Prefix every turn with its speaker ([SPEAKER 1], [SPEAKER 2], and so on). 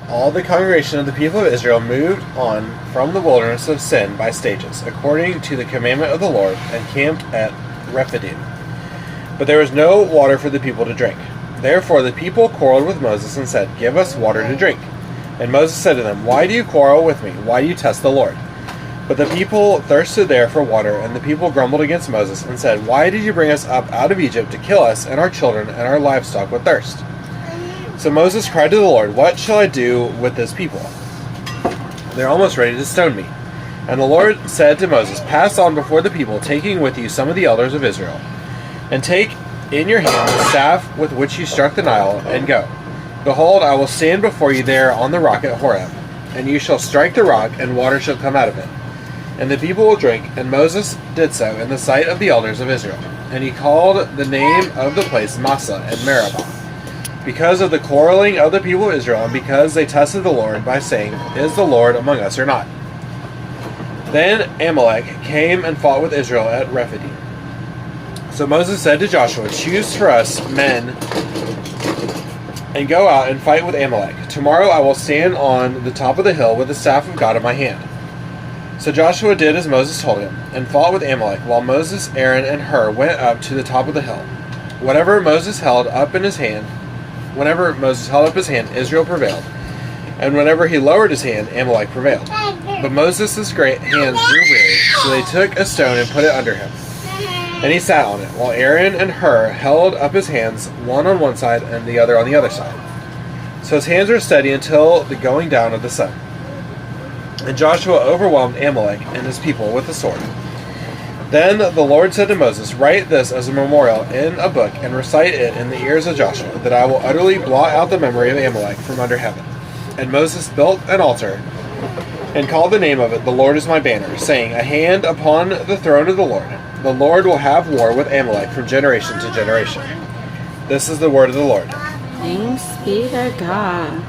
[SPEAKER 1] all the congregation of the people of Israel moved on from the wilderness of Sin by stages, according to the commandment of the Lord, and camped at Rephidim. But there was no water for the people to drink. Therefore the people quarreled with Moses and said, "Give us water to drink." And Moses said to them, "Why do you quarrel with me? Why do you test the Lord?" But the people thirsted there for water, and the people grumbled against Moses and said, "Why did you bring us up out of Egypt to kill us and our children and our livestock with thirst?" So Moses cried to the Lord, "What shall I do with this people? They're almost ready to stone me." And the Lord said to Moses, "Pass on before the people, taking with you some of the elders of Israel, and take in your hand the staff with which you struck the Nile, and go. Behold, I will stand before you there on the rock at Horeb, and you shall strike the rock, and water shall come out of it. And the people will drink." And Moses did so in the sight of the elders of Israel. And he called the name of the place Massah and Meribah, because of the quarreling of the people of Israel, and because they tested the Lord by saying, "Is the Lord among us or not?" Then Amalek came and fought with Israel at Rephidim. So Moses said to Joshua, "Choose for us men and go out and fight with Amalek. Tomorrow I will stand on the top of the hill with the staff of God in my hand." So Joshua did as Moses told him, and fought with Amalek, while Moses, Aaron, and Hur went up to the top of the hill. Whenever Moses held up his hand, Israel prevailed, and whenever he lowered his hand, Amalek prevailed. But Moses' great hands grew weary, so they took a stone and put it under him, and he sat on it, while Aaron and Hur held up his hands, one on one side and the other on the other side. So his hands were steady until the going down of the sun. And Joshua overwhelmed Amalek and his people with the sword. Then the Lord said to Moses, "Write this as a memorial in a book, and recite it in the ears of Joshua, that I will utterly blot out the memory of Amalek from under heaven." And Moses built an altar, and called the name of it, "The Lord is my banner," saying, "A hand upon the throne of the Lord. The Lord will have war with Amalek from generation to generation." This is the word of the Lord.
[SPEAKER 2] Thanks be to God.